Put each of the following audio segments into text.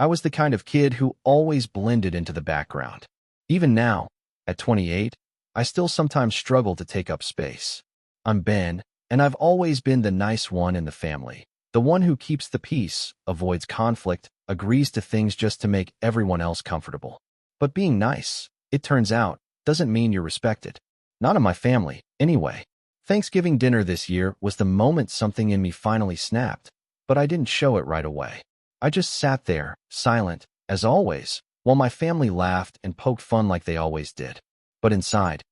I was the kind of kid who always blended into the background. Even now, at 28, I still sometimes struggle to take up space. I'm Ben, and I've always been the nice one in the family. The one who keeps the peace, avoids conflict, agrees to things just to make everyone else comfortable. But being nice, it turns out, doesn't mean you're respected. Not in my family, anyway. Thanksgiving dinner this year was the moment something in me finally snapped, but I didn't show it right away. I just sat there, silent, as always, while my family laughed and poked fun like they always did. But inside,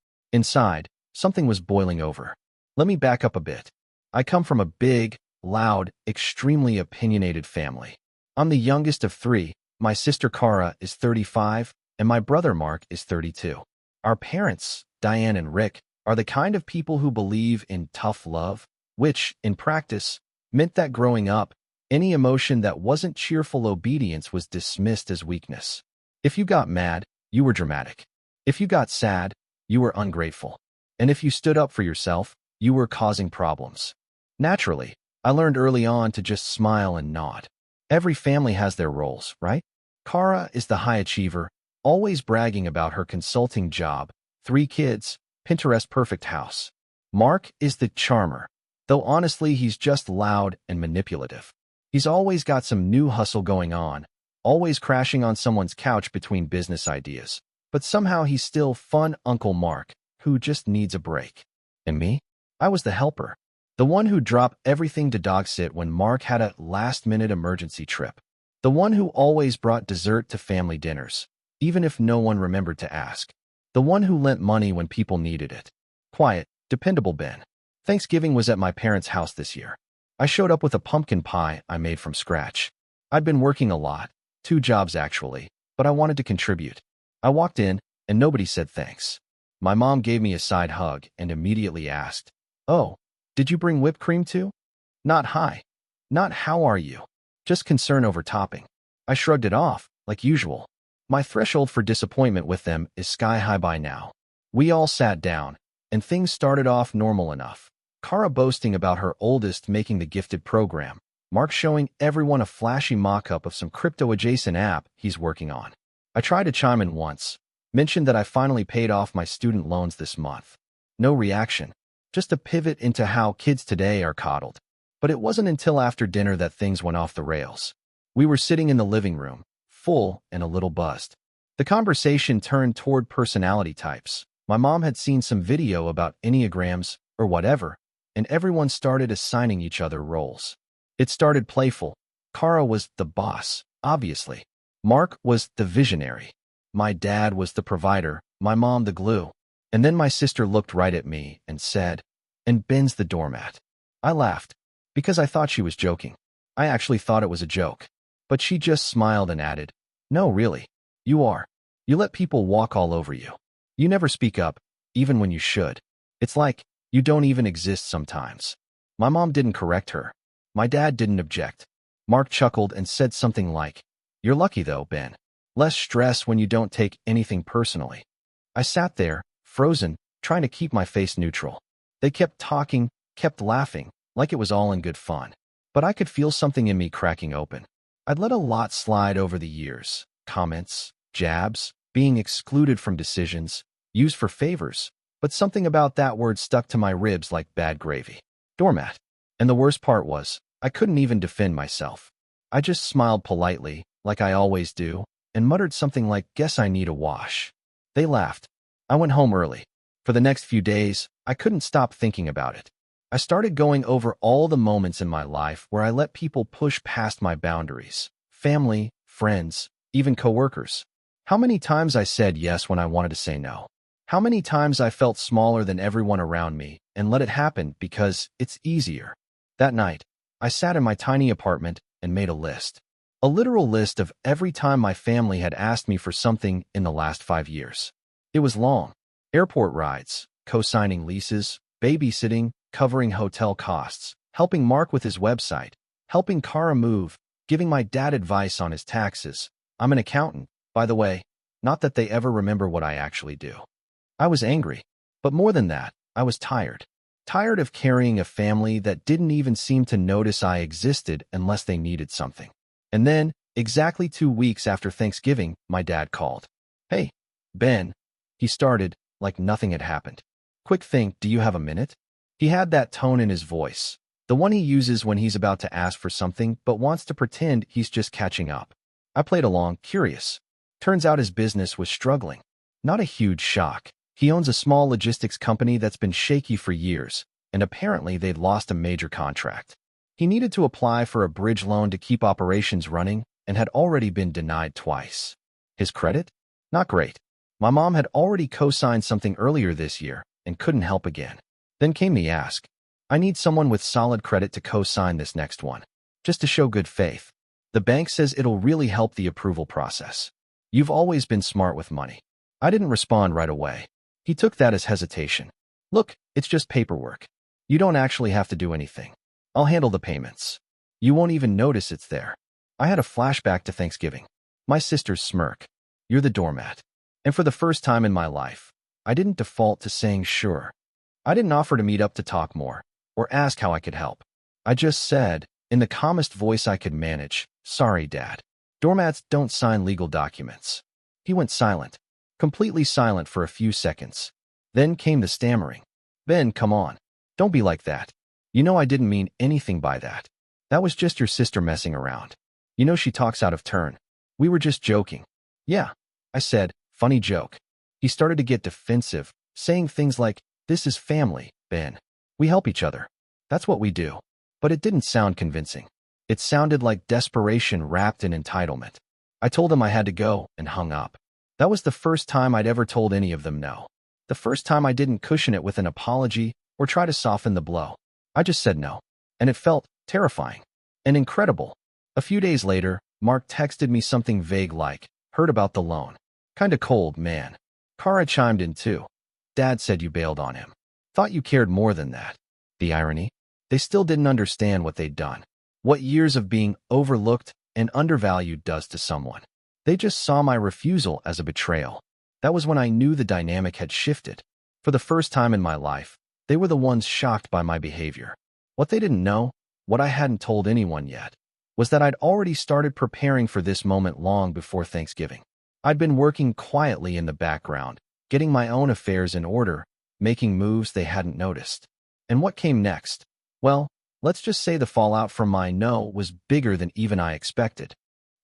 something was boiling over. Let me back up a bit. I come from a big, loud, extremely opinionated family. I'm the youngest of three. My sister Cara is 35, and my brother Mark is 32. Our parents, Diane and Rick, are the kind of people who believe in tough love, which, in practice, meant that growing up, any emotion that wasn't cheerful obedience was dismissed as weakness. If you got mad, you were dramatic. If you got sad, you were ungrateful. And if you stood up for yourself, you were causing problems. Naturally, I learned early on to just smile and nod. Every family has their roles, right? Cara is the high achiever, always bragging about her consulting job, 3 kids, Pinterest perfect house. Mark is the charmer, though honestly he's just loud and manipulative. He's always got some new hustle going on, always crashing on someone's couch between business ideas. But somehow he's still fun Uncle Mark, who just needs a break. And me? I was the helper. The one who dropped everything to dog sit when Mark had a last-minute emergency trip. The one who always brought dessert to family dinners, even if no one remembered to ask. The one who lent money when people needed it. Quiet, dependable Ben. Thanksgiving was at my parents' house this year. I showed up with a pumpkin pie I made from scratch. I'd been working a lot, 2 jobs actually, but I wanted to contribute. I walked in, and nobody said thanks. My mom gave me a side hug and immediately asked, "Oh, did you bring whipped cream too?" Not hi. Not how are you. Just concern over topping. I shrugged it off, like usual. My threshold for disappointment with them is sky high by now. We all sat down, and things started off normal enough. Cara boasting about her oldest making the gifted program. Mark showing everyone a flashy mock-up of some crypto-adjacent app he's working on. I tried to chime in once, mentioned that I finally paid off my student loans this month. No reaction, just a pivot into how kids today are coddled. But it wasn't until after dinner that things went off the rails. We were sitting in the living room, full and a little buzzed. The conversation turned toward personality types. My mom had seen some video about Enneagrams, or whatever, and everyone started assigning each other roles. It started playful. Cara was the boss, obviously. Mark was the visionary. My dad was the provider, my mom the glue. And then my sister looked right at me and said, "And Ben's the doormat." I laughed, because I thought she was joking. I actually thought it was a joke. But she just smiled and added, "No, really. You are. You let people walk all over you. You never speak up, even when you should. It's like you don't even exist sometimes." My mom didn't correct her. My dad didn't object. Mark chuckled and said something like, "You're lucky though, Ben. Less stress when you don't take anything personally." I sat there, frozen, trying to keep my face neutral. They kept talking, kept laughing, like it was all in good fun. But I could feel something in me cracking open. I'd let a lot slide over the years. Comments, jabs, being excluded from decisions, used for favors. But something about that word stuck to my ribs like bad gravy. Doormat. And the worst part was, I couldn't even defend myself. I just smiled politely, like I always do, and muttered something like, "Guess I need a wash." They laughed. I went home early. For the next few days, I couldn't stop thinking about it. I started going over all the moments in my life where I let people push past my boundaries. Family, friends, even coworkers. How many times I said yes when I wanted to say no. How many times I felt smaller than everyone around me and let it happen because it's easier. That night, I sat in my tiny apartment and made a list. A literal list of every time my family had asked me for something in the last 5 years. It was long. Airport rides, co-signing leases, babysitting, covering hotel costs, helping Mark with his website, helping Cara move, giving my dad advice on his taxes. I'm an accountant, by the way, not that they ever remember what I actually do. I was angry, but more than that, I was tired. Tired of carrying a family that didn't even seem to notice I existed unless they needed something. And then, Exactly 2 weeks after Thanksgiving, my dad called. Hey, Ben. He started, like nothing had happened. Quick thing, do you have a minute? He had that tone in his voice, the one he uses when he's about to ask for something but wants to pretend he's just catching up. I played along, curious. Turns out his business was struggling. Not a huge shock. He owns a small logistics company that's been shaky for years, and apparently they'd lost a major contract. He needed to apply for a bridge loan to keep operations running and had already been denied twice. His credit? Not great. My mom had already co-signed something earlier this year and couldn't help again. Then came the ask. I need someone with solid credit to co-sign this next one, just to show good faith. The bank says it'll really help the approval process. You've always been smart with money. I didn't respond right away. He took that as hesitation. Look, it's just paperwork. You don't actually have to do anything. I'll handle the payments. You won't even notice it's there. I had a flashback to Thanksgiving. My sister's smirk. You're the doormat. And for the first time in my life, I didn't default to saying sure. I didn't offer to meet up to talk more or ask how I could help. I just said, in the calmest voice I could manage, sorry, Dad. Doormats don't sign legal documents. He went silent, completely silent for a few seconds. Then came the stammering. Ben, come on. Don't be like that. You know I didn't mean anything by that. That was just your sister messing around. You know she talks out of turn. We were just joking. Yeah, I said, funny joke. He started to get defensive, saying things like, this is family, Ben. We help each other. That's what we do. But it didn't sound convincing. It sounded like desperation wrapped in entitlement. I told him I had to go and hung up. That was the first time I'd ever told any of them no. The first time I didn't cushion it with an apology or try to soften the blow. I just said no. And it felt terrifying and incredible. A few days later, Mark texted me something vague like, heard about the loan. Kinda cold, man. Kara chimed in too. Dad said you bailed on him. Thought you cared more than that. The irony? They still didn't understand what they'd done. What years of being overlooked and undervalued does to someone. They just saw my refusal as a betrayal. That was when I knew the dynamic had shifted. For the first time in my life, they were the ones shocked by my behavior. What they didn't know, what I hadn't told anyone yet, was that I'd already started preparing for this moment long before Thanksgiving. I'd been working quietly in the background, getting my own affairs in order, making moves they hadn't noticed. And what came next? Well, let's just say the fallout from my no was bigger than even I expected.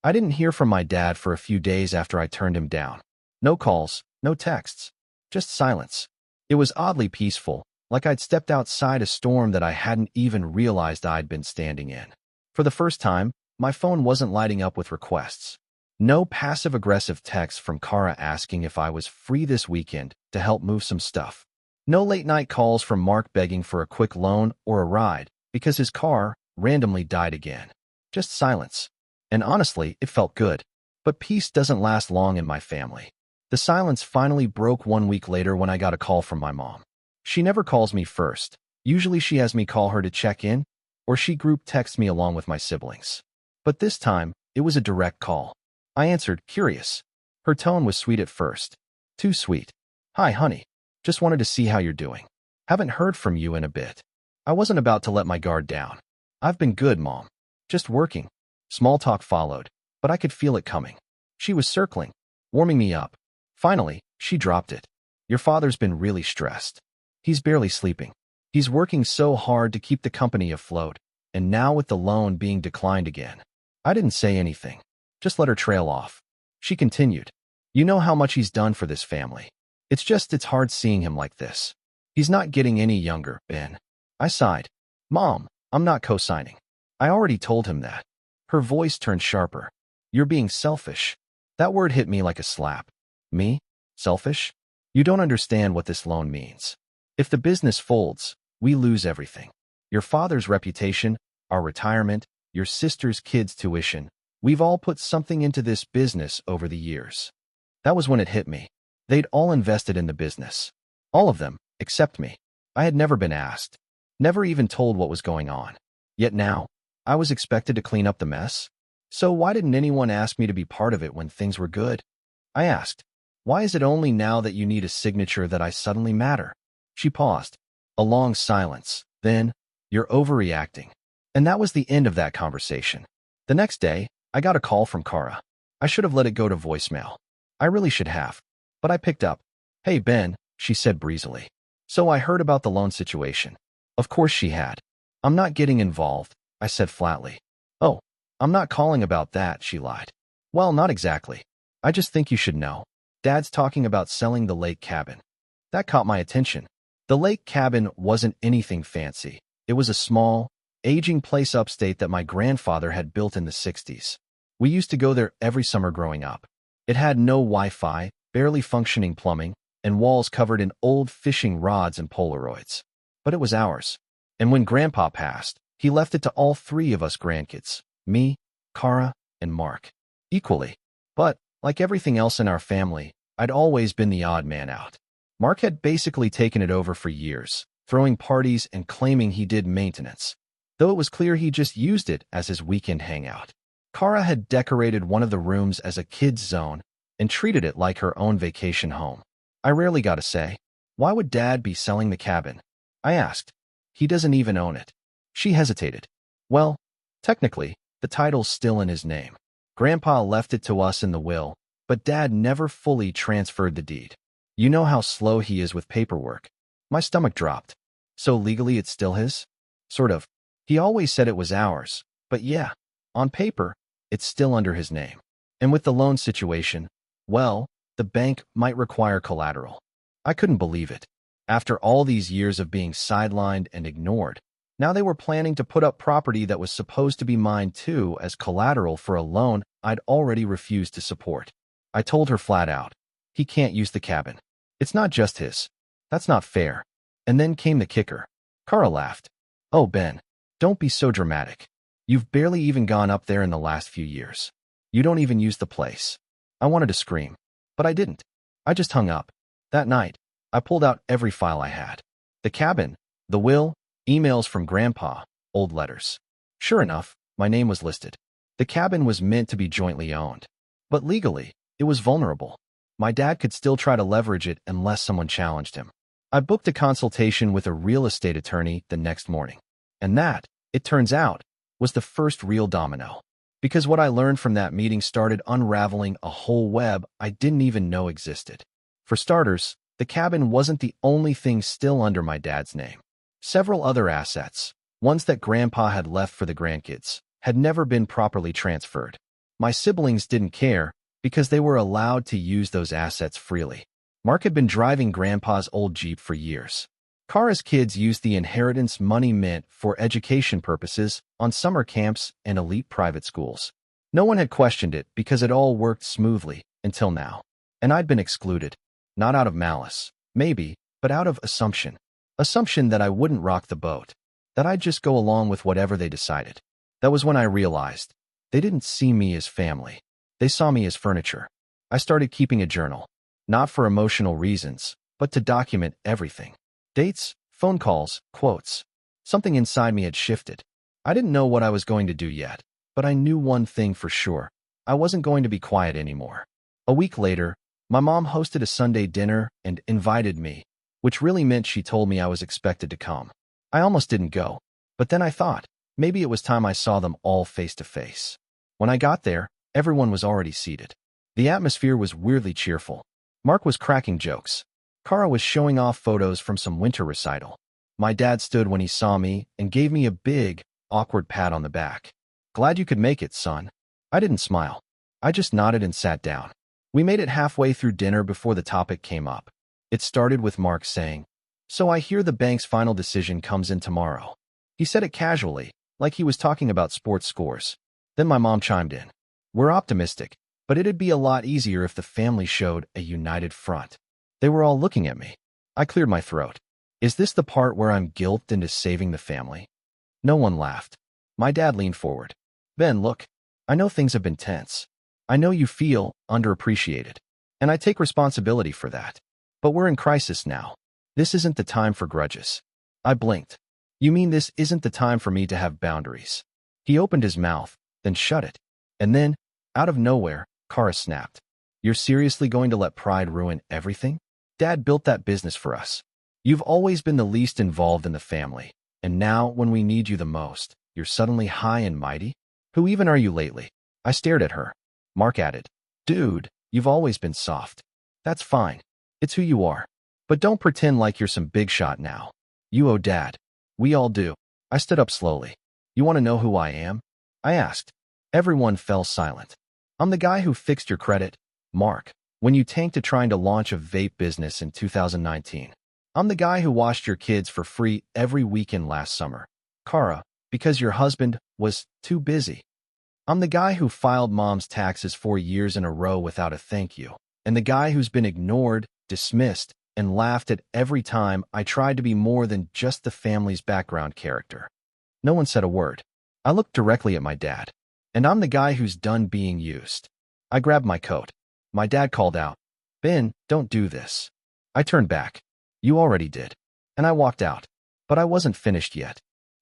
I didn't hear from my dad for a few days after I turned him down. No calls, no texts, just silence. It was oddly peaceful, like I'd stepped outside a storm that I hadn't even realized I'd been standing in. For the first time, my phone wasn't lighting up with requests. No passive-aggressive texts from Kara asking if I was free this weekend to help move some stuff. No late-night calls from Mark begging for a quick loan or a ride because his car randomly died again. Just silence. And honestly, it felt good. But peace doesn't last long in my family. The silence finally broke 1 week later when I got a call from my mom. She never calls me first. Usually she has me call her to check in, or she group texts me along with my siblings. But this time, it was a direct call. I answered, curious. Her tone was sweet at first. Too sweet. Hi, honey. Just wanted to see how you're doing. Haven't heard from you in a bit. I wasn't about to let my guard down. I've been good, Mom. Just working. Small talk followed, but I could feel it coming. She was circling, warming me up. Finally, she dropped it. Your father's been really stressed. He's barely sleeping. He's working so hard to keep the company afloat, and now with the loan being declined again. I didn't say anything. Just let her trail off. She continued. You know how much he's done for this family. It's hard seeing him like this. He's not getting any younger, Ben. I sighed. Mom, I'm not co-signing. I already told him that. Her voice turned sharper. You're being selfish. That word hit me like a slap. Me? Selfish? You don't understand what this loan means. If the business folds, we lose everything. Your father's reputation, our retirement, your sister's kids' tuition. We've all put something into this business over the years. That was when it hit me. They'd all invested in the business. All of them, except me. I had never been asked. Never even told what was going on. Yet now, I was expected to clean up the mess. So why didn't anyone ask me to be part of it when things were good? I asked, why is it only now that you need a signature that I suddenly matter? She paused. A long silence. Then, you're overreacting. And that was the end of that conversation. The next day, I got a call from Kara. I should have let it go to voicemail. I really should have. But I picked up. "Hey, Ben," she said breezily. "So I heard about the loan situation." Of course she had. "I'm not getting involved," I said flatly. "Oh, I'm not calling about that," she lied. "Well, not exactly. I just think you should know. Dad's talking about selling the lake cabin." That caught my attention. The lake cabin wasn't anything fancy. It was a small, aging place upstate that my grandfather had built in the 60s. We used to go there every summer growing up. It had no Wi-Fi, barely functioning plumbing, and walls covered in old fishing rods and Polaroids. But it was ours. And when Grandpa passed, he left it to all three of us grandkids, me, Kara, and Mark, equally. But, like everything else in our family, I'd always been the odd man out. Mark had basically taken it over for years, throwing parties and claiming he did maintenance, though it was clear he just used it as his weekend hangout. Kara had decorated one of the rooms as a kid's zone and treated it like her own vacation home. I rarely got a say. "Why would Dad be selling the cabin?" I asked. "He doesn't even own it." She hesitated. "Well, technically, the title's still in his name. Grandpa left it to us in the will, but Dad never fully transferred the deed. You know how slow he is with paperwork." My stomach dropped. "So legally it's still his?" "Sort of. He always said it was ours, but yeah, on paper, it's still under his name. And with the loan situation, well, the bank might require collateral." I couldn't believe it. After all these years of being sidelined and ignored, now they were planning to put up property that was supposed to be mine too as collateral for a loan I'd already refused to support. I told her flat out, "He can't use the cabin. It's not just his. That's not fair." And then came the kicker. Kara laughed. "Oh, Ben, don't be so dramatic. You've barely even gone up there in the last few years. You don't even use the place." I wanted to scream, but I didn't. I just hung up. That night, I pulled out every file I had. The cabin, the will, emails from Grandpa, old letters. Sure enough, my name was listed. The cabin was meant to be jointly owned. But legally, it was vulnerable. My dad could still try to leverage it unless someone challenged him. I booked a consultation with a real estate attorney the next morning. And that, it turns out, was the first real domino. Because what I learned from that meeting started unraveling a whole web I didn't even know existed. For starters, the cabin wasn't the only thing still under my dad's name. Several other assets, ones that Grandpa had left for the grandkids, had never been properly transferred. My siblings didn't care because they were allowed to use those assets freely. Mark had been driving Grandpa's old Jeep for years. Kara's kids used the inheritance money meant for education purposes on summer camps and elite private schools. No one had questioned it because it all worked smoothly until now. And I'd been excluded. Not out of malice, maybe, but out of assumption. Assumption that I wouldn't rock the boat, that I'd just go along with whatever they decided. That was when I realized they didn't see me as family. They saw me as furniture. I started keeping a journal, not for emotional reasons, but to document everything. Dates, phone calls, quotes. Something inside me had shifted. I didn't know what I was going to do yet, but I knew one thing for sure. I wasn't going to be quiet anymore. A week later, my mom hosted a Sunday dinner and invited me, which really meant she told me I was expected to come. I almost didn't go, but then I thought, maybe it was time I saw them all face to face. When I got there, everyone was already seated. The atmosphere was weirdly cheerful. Mark was cracking jokes. Kara was showing off photos from some winter recital. My dad stood when he saw me and gave me a big, awkward pat on the back. "Glad you could make it, son." I didn't smile. I just nodded and sat down. We made it halfway through dinner before the topic came up. It started with Mark saying, "So I hear the bank's final decision comes in tomorrow." He said it casually, like he was talking about sports scores. Then my mom chimed in. "We're optimistic, but it'd be a lot easier if the family showed a united front." They were all looking at me. I cleared my throat. Is this the part where I'm guilted into saving the family? No one laughed. My dad leaned forward. "Ben, look, I know things have been tense. I know you feel underappreciated, and I take responsibility for that. But we're in crisis now. This isn't the time for grudges." I blinked. "You mean this isn't the time for me to have boundaries?" He opened his mouth, then shut it. And then, out of nowhere, Kara snapped. "You're seriously going to let pride ruin everything? Dad built that business for us. You've always been the least involved in the family, and now, when we need you the most, you're suddenly high and mighty? Who even are you lately?" I stared at her. Mark added, "Dude, you've always been soft. That's fine. It's who you are. But don't pretend like you're some big shot now. You owe Dad. We all do." I stood up slowly. "You want to know who I am?" I asked. Everyone fell silent. "I'm the guy who fixed your credit, Mark, when you tanked trying to launch a vape business in 2019. I'm the guy who washed your kids for free every weekend last summer, Kara, because your husband was too busy. I'm the guy who filed mom's taxes 4 years in a row without a thank you, and the guy who's been ignored, dismissed, and laughed at every time I tried to be more than just the family's background character." No one said a word. I looked directly at my dad. "And I'm the guy who's done being used." I grabbed my coat. My dad called out, "Ben, don't do this." I turned back. "You already did." And I walked out. But I wasn't finished yet.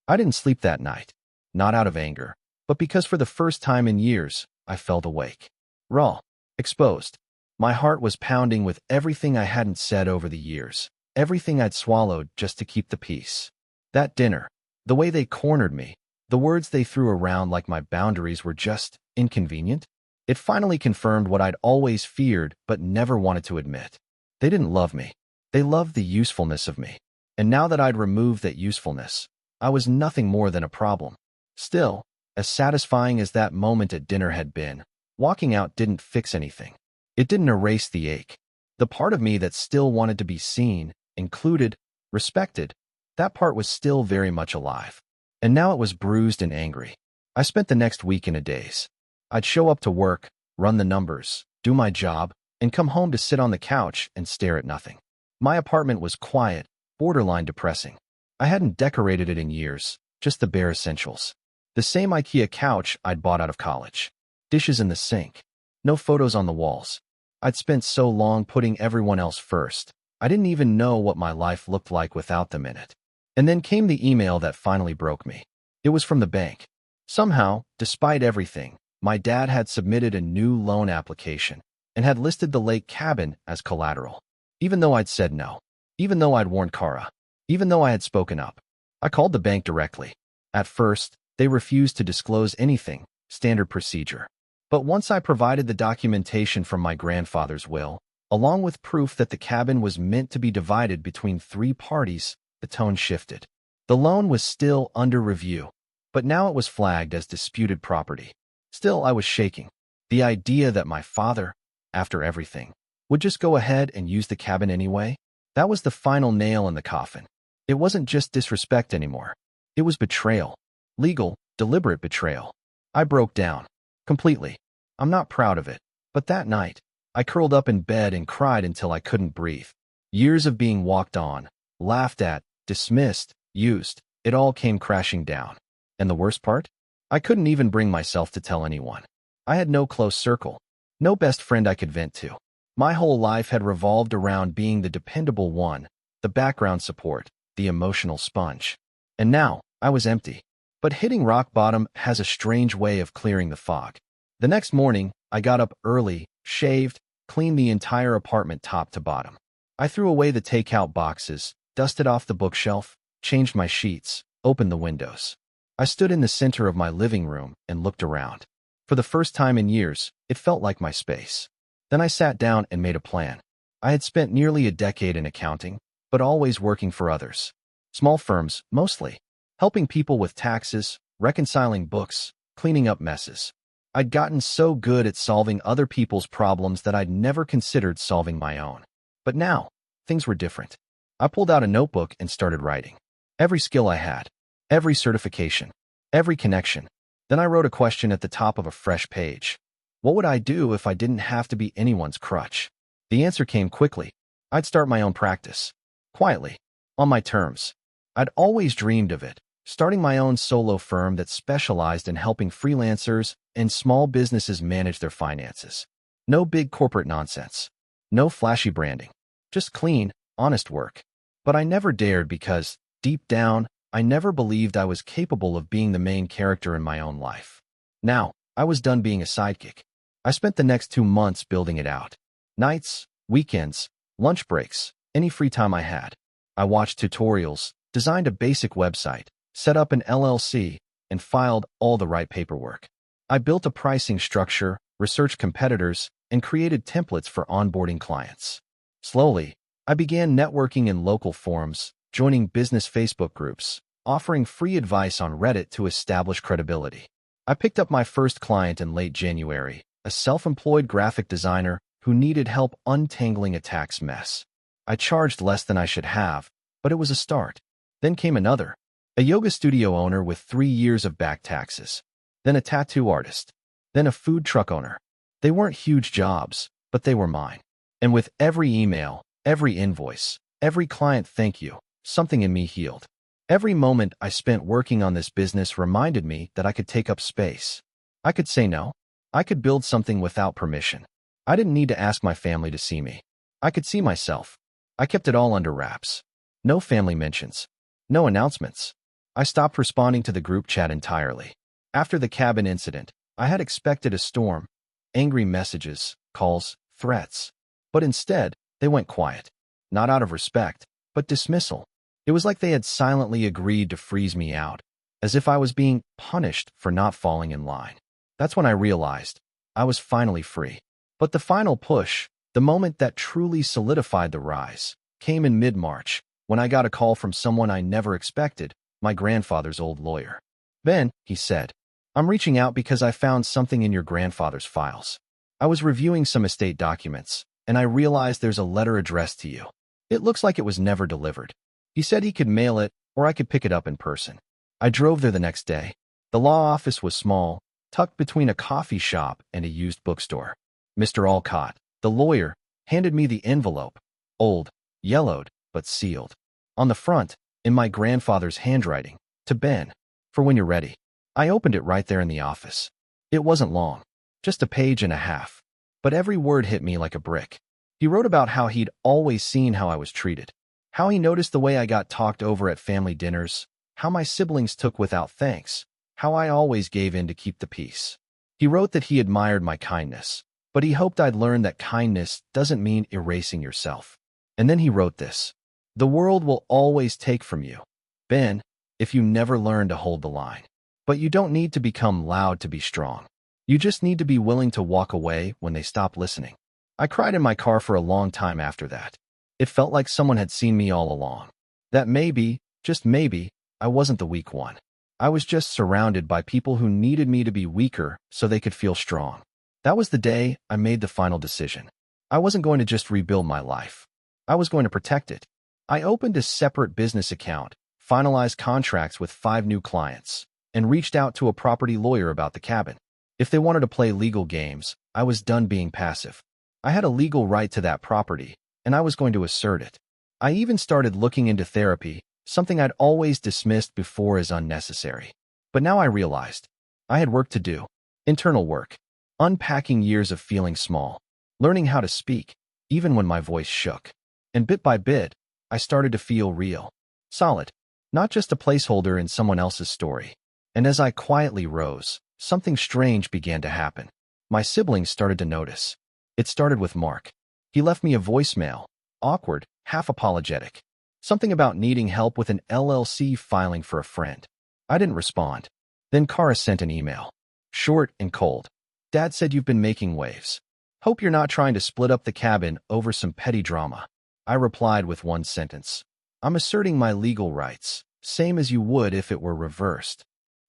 I didn't sleep that night. Not out of anger, but because for the first time in years, I felt awake. Raw. Exposed. My heart was pounding with everything I hadn't said over the years, everything I'd swallowed just to keep the peace. That dinner, the way they cornered me, the words they threw around like my boundaries were just inconvenient. It finally confirmed what I'd always feared but never wanted to admit. They didn't love me. They loved the usefulness of me. And now that I'd removed that usefulness, I was nothing more than a problem. Still, as satisfying as that moment at dinner had been, walking out didn't fix anything. It didn't erase the ache. The part of me that still wanted to be seen, included, respected, that part was still very much alive. And now it was bruised and angry. I spent the next week in a daze. I'd show up to work, run the numbers, do my job, and come home to sit on the couch and stare at nothing. My apartment was quiet, borderline depressing. I hadn't decorated it in years, just the bare essentials. The same IKEA couch I'd bought out of college. Dishes in the sink. No photos on the walls. I'd spent so long putting everyone else first, I didn't even know what my life looked like without them in it. And then came the email that finally broke me. It was from the bank. Somehow, despite everything, my dad had submitted a new loan application and had listed the lake cabin as collateral. Even though I'd said no. Even though I'd warned Kara. Even though I had spoken up. I called the bank directly. At first, they refused to disclose anything, standard procedure. But once I provided the documentation from my grandfather's will, along with proof that the cabin was meant to be divided between 3 parties, the tone shifted. The loan was still under review, but now it was flagged as disputed property. Still, I was shaking. The idea that my father, after everything, would just go ahead and use the cabin anyway, that was the final nail in the coffin. It wasn't just disrespect anymore. It was betrayal. Legal, deliberate betrayal. I broke down. Completely. I'm not proud of it, but that night, I curled up in bed and cried until I couldn't breathe. Years of being walked on, laughed at, dismissed, used, it all came crashing down. And the worst part? I couldn't even bring myself to tell anyone. I had no close circle, no best friend I could vent to. My whole life had revolved around being the dependable one, the background support, the emotional sponge. And now, I was empty. But hitting rock bottom has a strange way of clearing the fog. The next morning, I got up early, shaved, cleaned the entire apartment top to bottom. I threw away the takeout boxes, dusted off the bookshelf, changed my sheets, opened the windows. I stood in the center of my living room and looked around. For the first time in years, it felt like my space. Then I sat down and made a plan. I had spent nearly a decade in accounting, but always working for others. Small firms, mostly. Helping people with taxes, reconciling books, cleaning up messes. I'd gotten so good at solving other people's problems that I'd never considered solving my own. But now, things were different. I pulled out a notebook and started writing. Every skill I had, every certification, every connection. Then I wrote a question at the top of a fresh page. What would I do if I didn't have to be anyone's crutch? The answer came quickly. I'd start my own practice. Quietly. On my terms. I'd always dreamed of it. Starting my own solo firm that specialized in helping freelancers and small businesses manage their finances. No big corporate nonsense. No flashy branding. Just clean, honest work. But I never dared because, deep down, I never believed I was capable of being the main character in my own life. Now, I was done being a sidekick. I spent the next 2 months building it out. Nights, weekends, lunch breaks, any free time I had. I watched tutorials, designed a basic website, set up an LLC, and filed all the right paperwork. I built a pricing structure, researched competitors, and created templates for onboarding clients. Slowly, I began networking in local forums, joining business Facebook groups, offering free advice on Reddit to establish credibility. I picked up my first client in late January, a self-employed graphic designer who needed help untangling a tax mess. I charged less than I should have, but it was a start. Then came another, a yoga studio owner with 3 years of back taxes. Then a tattoo artist. Then a food truck owner. They weren't huge jobs, but they were mine. And with every email, every invoice, every client thank you, something in me healed. Every moment I spent working on this business reminded me that I could take up space. I could say no. I could build something without permission. I didn't need to ask my family to see me. I could see myself. I kept it all under wraps. No family mentions. No announcements. I stopped responding to the group chat entirely. After the cabin incident, I had expected a storm, angry messages, calls, threats. But instead, they went quiet. Not out of respect, but dismissal. It was like they had silently agreed to freeze me out, as if I was being punished for not falling in line. That's when I realized I was finally free. But the final push, the moment that truly solidified the rise, came in mid-March, when I got a call from someone I never expected, my grandfather's old lawyer. "Ben," he said, "I'm reaching out because I found something in your grandfather's files. I was reviewing some estate documents, and I realized there's a letter addressed to you. It looks like it was never delivered." He said he could mail it, or I could pick it up in person. I drove there the next day. The law office was small, tucked between a coffee shop and a used bookstore. Mr. Alcott, the lawyer, handed me the envelope, old, yellowed, but sealed. On the front, in my grandfather's handwriting, "To Ben, for when you're ready." I opened it right there in the office. It wasn't long, just a page and a half, but every word hit me like a brick. He wrote about how he'd always seen how I was treated, how he noticed the way I got talked over at family dinners, how my siblings took without thanks, how I always gave in to keep the peace. He wrote that he admired my kindness, but he hoped I'd learn that kindness doesn't mean erasing yourself. And then he wrote this: "The world will always take from you, Ben, if you never learn to hold the line. But you don't need to become loud to be strong. You just need to be willing to walk away when they stop listening." I cried in my car for a long time after that. It felt like someone had seen me all along. That maybe, just maybe, I wasn't the weak one. I was just surrounded by people who needed me to be weaker so they could feel strong. That was the day I made the final decision. I wasn't going to just rebuild my life. I was going to protect it. I opened a separate business account, finalized contracts with 5 new clients, and reached out to a property lawyer about the cabin. If they wanted to play legal games, I was done being passive. I had a legal right to that property, and I was going to assert it. I even started looking into therapy, something I'd always dismissed before as unnecessary. But now I realized I had work to do. Internal work. Unpacking years of feeling small. Learning how to speak, even when my voice shook. And bit by bit, I started to feel real. Solid. Not just a placeholder in someone else's story. And as I quietly rose, something strange began to happen. My siblings started to notice. It started with Mark. He left me a voicemail, awkward, half apologetic. Something about needing help with an LLC filing for a friend. I didn't respond. Then Kara sent an email. Short and cold. "Dad said you've been making waves. Hope you're not trying to split up the cabin over some petty drama." I replied with one sentence. "I'm asserting my legal rights, same as you would if it were reversed."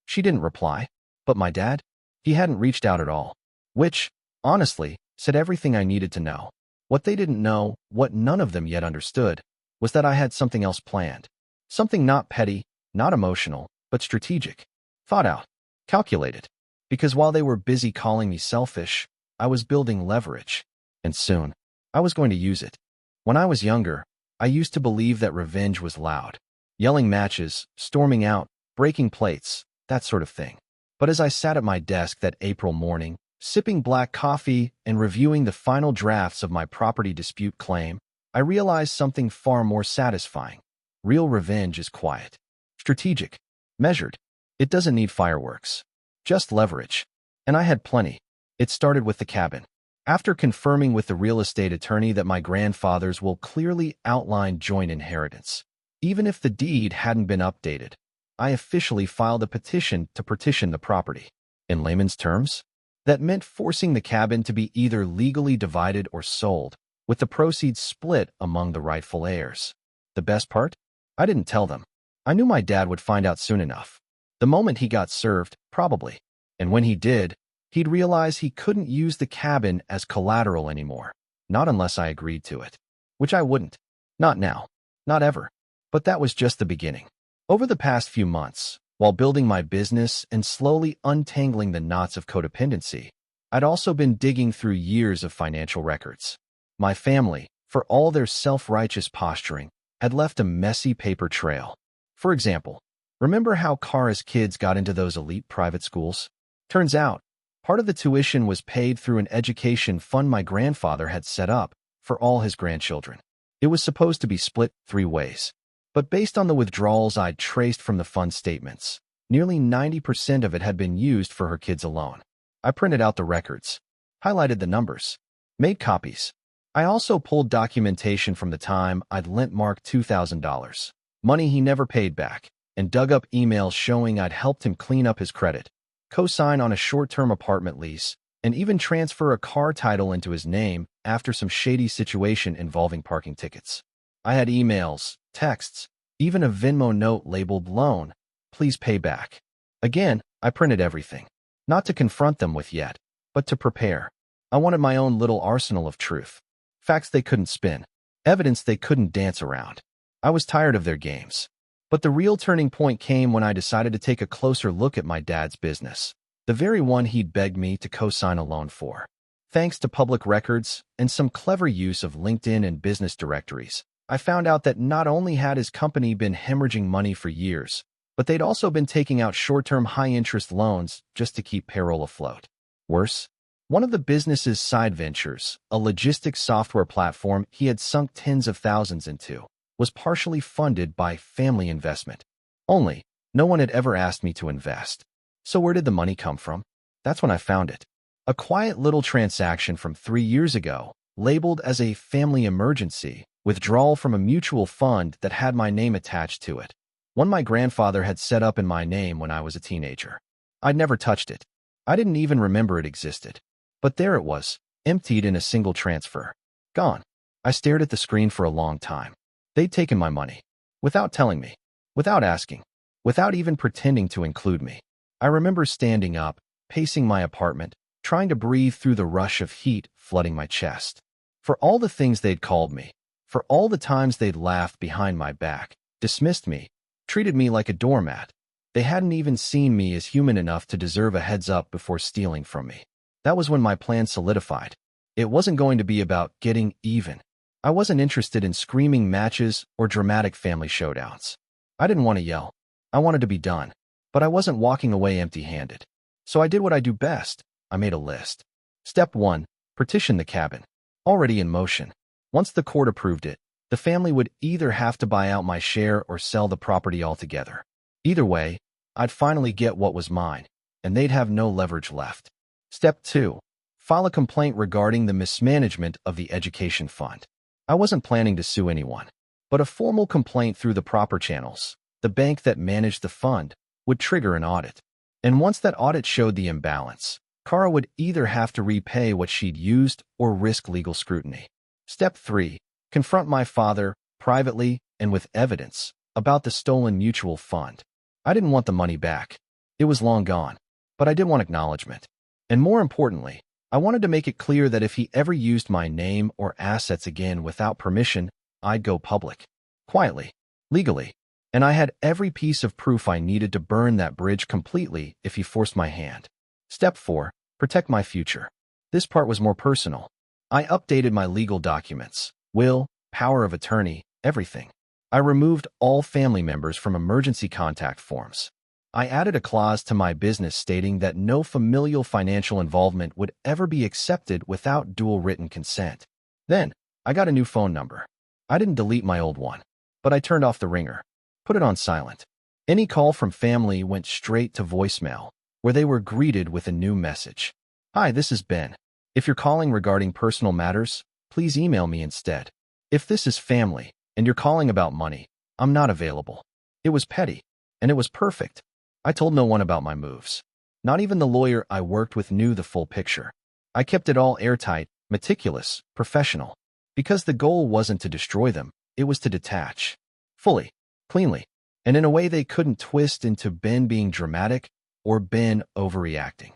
She didn't reply. But my dad? He hadn't reached out at all. Which, honestly, said everything I needed to know. What they didn't know, what none of them yet understood, was that I had something else planned. Something not petty, not emotional, but strategic. Thought out. Calculated. Because while they were busy calling me selfish, I was building leverage. And soon, I was going to use it. When I was younger, I used to believe that revenge was loud. Yelling matches, storming out, breaking plates, that sort of thing. But as I sat at my desk that April morning, sipping black coffee and reviewing the final drafts of my property dispute claim, I realized something far more satisfying. Real revenge is quiet, strategic, measured. It doesn't need fireworks, just leverage. And I had plenty. It started with the cabin. After confirming with the real estate attorney that my grandfather's will clearly outline joint inheritance, even if the deed hadn't been updated, I officially filed a petition to partition the property. In layman's terms, that meant forcing the cabin to be either legally divided or sold, with the proceeds split among the rightful heirs. The best part? I didn't tell them. I knew my dad would find out soon enough. The moment he got served, probably. And when he did, he'd realize he couldn't use the cabin as collateral anymore. Not unless I agreed to it. Which I wouldn't. Not now. Not ever. But that was just the beginning. Over the past few months, while building my business and slowly untangling the knots of codependency, I'd also been digging through years of financial records. My family, for all their self-righteous posturing, had left a messy paper trail. For example, remember how Kara's kids got into those elite private schools? Turns out, part of the tuition was paid through an education fund my grandfather had set up for all his grandchildren. It was supposed to be split 3 ways. But based on the withdrawals I'd traced from the fund statements, nearly 90% of it had been used for her kids alone. I printed out the records, highlighted the numbers, made copies. I also pulled documentation from the time I'd lent Mark $2,000, money he never paid back, and dug up emails showing I'd helped him clean up his credit, co-sign on a short-term apartment lease, and even transfer a car title into his name after some shady situation involving parking tickets. I had emails, texts, even a Venmo note labeled loan, please pay back. Again, I printed everything. Not to confront them with yet, but to prepare. I wanted my own little arsenal of truth. Facts they couldn't spin. Evidence they couldn't dance around. I was tired of their games. But the real turning point came when I decided to take a closer look at my dad's business. The very one he'd begged me to co-sign a loan for. Thanks to public records and some clever use of LinkedIn and business directories, I found out that not only had his company been hemorrhaging money for years, but they'd also been taking out short-term high-interest loans just to keep payroll afloat. Worse, one of the business's side ventures, a logistics software platform he had sunk tens of thousands into, was partially funded by family investment. Only, no one had ever asked me to invest. So where did the money come from? That's when I found it. A quiet little transaction from 3 years ago, labeled as a family emergency, withdrawal from a mutual fund that had my name attached to it. One my grandfather had set up in my name when I was a teenager. I'd never touched it. I didn't even remember it existed. But there it was, emptied in a single transfer. Gone. I stared at the screen for a long time. They'd taken my money. Without telling me. Without asking. Without even pretending to include me. I remember standing up, pacing my apartment, trying to breathe through the rush of heat flooding my chest. For all the things they'd called me, for all the times they'd laughed behind my back, dismissed me, treated me like a doormat, they hadn't even seen me as human enough to deserve a heads up before stealing from me. That was when my plan solidified. It wasn't going to be about getting even. I wasn't interested in screaming matches or dramatic family showdowns. I didn't want to yell. I wanted to be done. But I wasn't walking away empty-handed. So I did what I do best. I made a list. Step 1. Partition the cabin. Already in motion. Once the court approved it, the family would either have to buy out my share or sell the property altogether. Either way, I'd finally get what was mine, and they'd have no leverage left. Step 2. File a complaint regarding the mismanagement of the education fund. I wasn't planning to sue anyone, but a formal complaint through the proper channels, the bank that managed the fund, would trigger an audit. And once that audit showed the imbalance, Kara would either have to repay what she'd used or risk legal scrutiny. Step 3. Confront my father, privately and with evidence, about the stolen mutual fund. I didn't want the money back. It was long gone. But I did want acknowledgement. And more importantly, I wanted to make it clear that if he ever used my name or assets again without permission, I'd go public. Quietly. Legally. And I had every piece of proof I needed to burn that bridge completely if he forced my hand. Step 4. Protect my future. This part was more personal. I updated my legal documents, will, power of attorney, everything. I removed all family members from emergency contact forms. I added a clause to my business stating that no familial financial involvement would ever be accepted without dual written consent. Then, I got a new phone number. I didn't delete my old one, but I turned off the ringer, put it on silent. Any call from family went straight to voicemail, where they were greeted with a new message. Hi, this is Ben. If you're calling regarding personal matters, please email me instead. If this is family, and you're calling about money, I'm not available. It was petty, and it was perfect. I told no one about my moves. Not even the lawyer I worked with knew the full picture. I kept it all airtight, meticulous, professional. Because the goal wasn't to destroy them, it was to detach. Fully, cleanly, and in a way they couldn't twist into Ben being dramatic or Ben overreacting.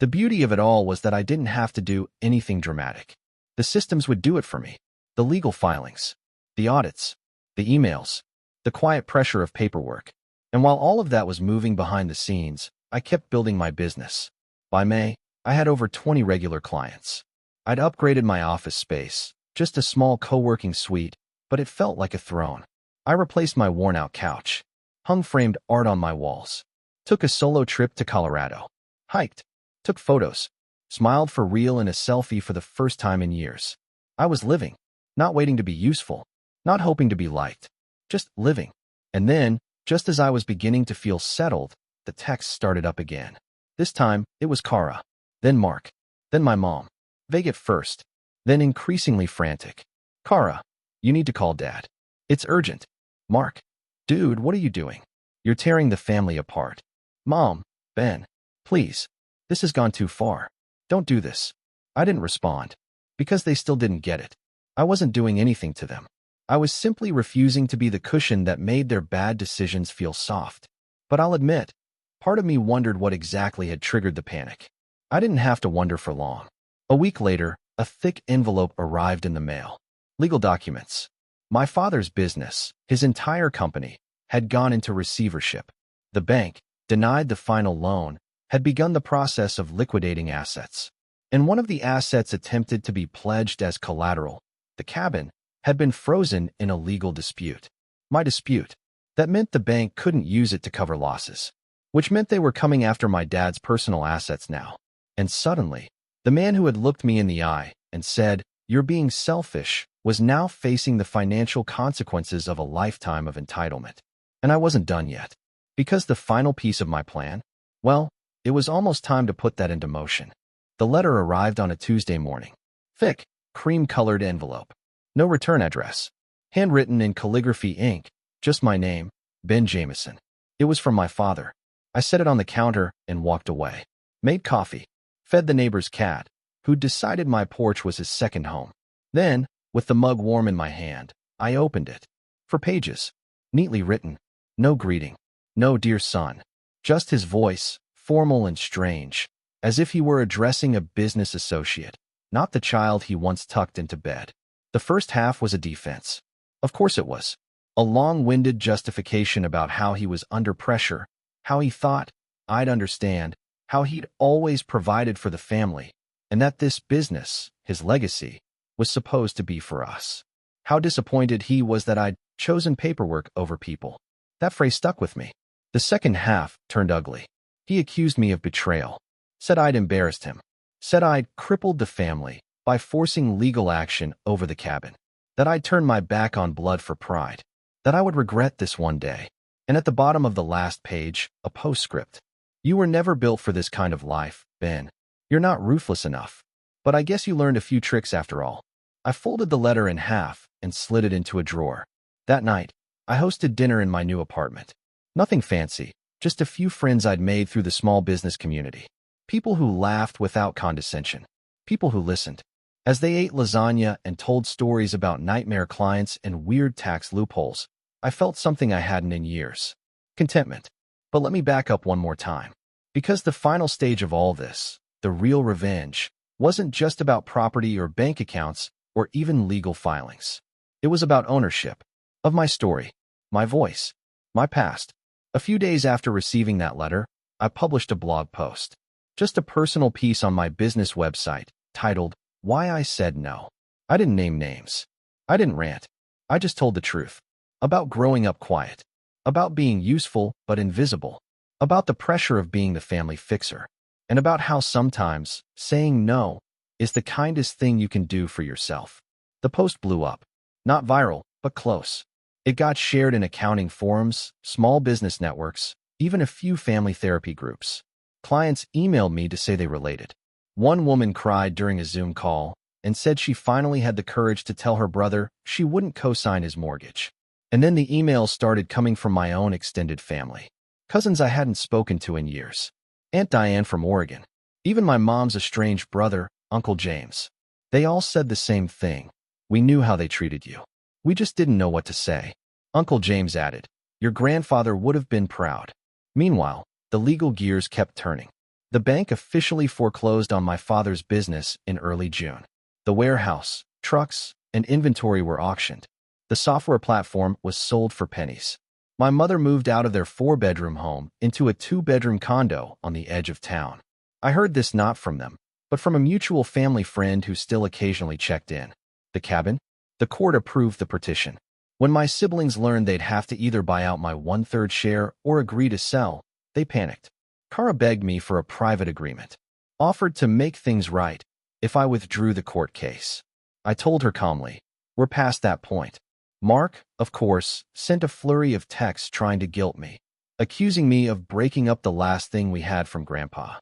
The beauty of it all was that I didn't have to do anything dramatic. The systems would do it for me. The legal filings, the audits, the emails, the quiet pressure of paperwork. And while all of that was moving behind the scenes, I kept building my business. By May, I had over 20 regular clients. I'd upgraded my office space, just a small co-working suite, but it felt like a throne. I replaced my worn-out couch, hung framed art on my walls, took a solo trip to Colorado, hiked, took photos, smiled for real in a selfie for the first time in years. I was living, not waiting to be useful, not hoping to be liked, just living. And then, just as I was beginning to feel settled, the text started up again. This time, it was Kara, then Mark, then my mom. Vague at first, then increasingly frantic. Kara, you need to call Dad. It's urgent. Mark, dude, what are you doing? You're tearing the family apart. Mom, Ben, please. This has gone too far. Don't do this. I didn't respond, because they still didn't get it. I wasn't doing anything to them. I was simply refusing to be the cushion that made their bad decisions feel soft. But I'll admit, part of me wondered what exactly had triggered the panic. I didn't have to wonder for long. A week later, a thick envelope arrived in the mail. Legal documents. My father's business, his entire company, had gone into receivership. The bank, denied the final loan, had begun the process of liquidating assets. And one of the assets attempted to be pledged as collateral, the cabin, had been frozen in a legal dispute. My dispute. That meant the bank couldn't use it to cover losses, which meant they were coming after my dad's personal assets now. And suddenly, the man who had looked me in the eye and said, "You're being selfish," was now facing the financial consequences of a lifetime of entitlement. And I wasn't done yet. Because the final piece of my plan, well, it was almost time to put that into motion. The letter arrived on a Tuesday morning. Thick, cream-colored envelope. No return address. Handwritten in calligraphy ink, just my name, Ben Jameson. It was from my father. I set it on the counter and walked away. Made coffee. Fed the neighbor's cat, who'd decided my porch was his second home. Then, with the mug warm in my hand, I opened it. For pages. Neatly written. No greeting. No dear son. Just his voice, formal and strange, as if he were addressing a business associate, not the child he once tucked into bed. The first half was a defense. Of course it was. A long-winded justification about how he was under pressure, how he thought I'd understand, how he'd always provided for the family, and that this business, his legacy, was supposed to be for us. How disappointed he was that I'd chosen paperwork over people. That phrase stuck with me. The second half turned ugly. He accused me of betrayal, said I'd embarrassed him, said I'd crippled the family by forcing legal action over the cabin, that I'd turned my back on blood for pride, that I would regret this one day. And at the bottom of the last page, a postscript. You were never built for this kind of life, Ben. You're not ruthless enough. But I guess you learned a few tricks after all. I folded the letter in half and slid it into a drawer. That night, I hosted dinner in my new apartment. Nothing fancy, just a few friends I'd made through the small business community. People who laughed without condescension. People who listened. As they ate lasagna and told stories about nightmare clients and weird tax loopholes, I felt something I hadn't in years. Contentment. But let me back up one more time. Because the final stage of all this, the real revenge, wasn't just about property or bank accounts or even legal filings. It was about ownership. Of my story. My voice. My past. A few days after receiving that letter, I published a blog post. Just a personal piece on my business website, titled, "Why I Said No." I didn't name names. I didn't rant. I just told the truth. About growing up quiet. About being useful but invisible. About the pressure of being the family fixer. And about how sometimes saying no is the kindest thing you can do for yourself. The post blew up. Not viral, but close. It got shared in accounting forums, small business networks, even a few family therapy groups. Clients emailed me to say they related. One woman cried during a Zoom call and said she finally had the courage to tell her brother she wouldn't co-sign his mortgage. And then the emails started coming from my own extended family. Cousins I hadn't spoken to in years. Aunt Diane from Oregon, even my mom's estranged brother, Uncle James. They all said the same thing. We knew how they treated you. We just didn't know what to say. Uncle James added, your grandfather would have been proud. Meanwhile, the legal gears kept turning. The bank officially foreclosed on my father's business in early June. The warehouse, trucks, and inventory were auctioned. The software platform was sold for pennies. My mother moved out of their 4-bedroom home into a 2-bedroom condo on the edge of town. I heard this not from them, but from a mutual family friend who still occasionally checked in. The cabin? The court approved the petition. When my siblings learned they'd have to either buy out my 1/3 share or agree to sell, they panicked. Kara begged me for a private agreement, offered to make things right if I withdrew the court case. I told her calmly, we're past that point. Mark, of course, sent a flurry of texts trying to guilt me, accusing me of breaking up the last thing we had from Grandpa.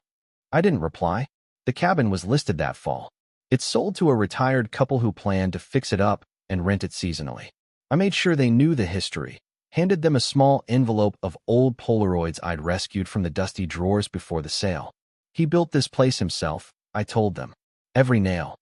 I didn't reply. The cabin was listed that fall. It sold to a retired couple who planned to fix it up and rent it seasonally. I made sure they knew the history, handed them a small envelope of old Polaroids I'd rescued from the dusty drawers before the sale. He built this place himself, I told them. Every nail.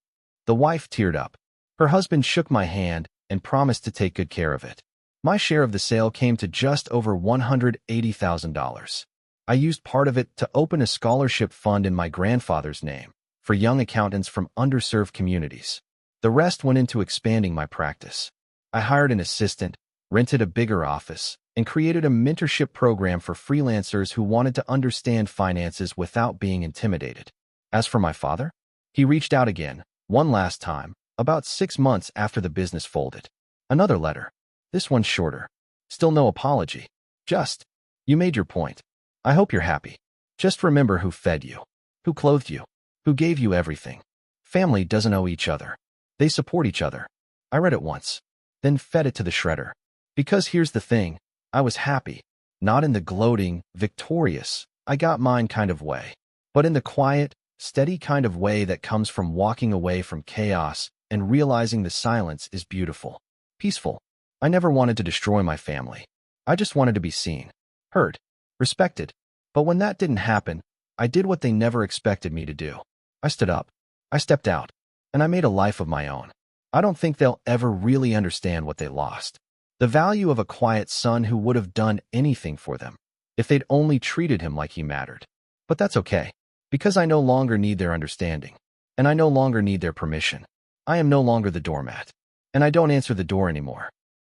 The wife teared up. Her husband shook my hand and promised to take good care of it. My share of the sale came to just over $180,000. I used part of it to open a scholarship fund in my grandfather's name for young accountants from underserved communities. The rest went into expanding my practice. I hired an assistant, rented a bigger office, and created a mentorship program for freelancers who wanted to understand finances without being intimidated. As for my father, he reached out again, one last time, about 6 months after the business folded. Another letter. This one shorter. Still no apology. Just, you made your point. I hope you're happy. Just remember who fed you, who clothed you, who gave you everything. Family doesn't owe each other. They support each other. I read it once, then fed it to the shredder. Because here's the thing, I was happy, not in the gloating, victorious, I got mine kind of way, but in the quiet, steady kind of way that comes from walking away from chaos and realizing the silence is beautiful, peaceful. I never wanted to destroy my family. I just wanted to be seen, heard, respected. But when that didn't happen, I did what they never expected me to do. I stood up. I stepped out. And I made a life of my own. I don't think they'll ever really understand what they lost. The value of a quiet son who would have done anything for them if they'd only treated him like he mattered. But that's okay, because I no longer need their understanding, and I no longer need their permission. I am no longer the doormat, and I don't answer the door anymore.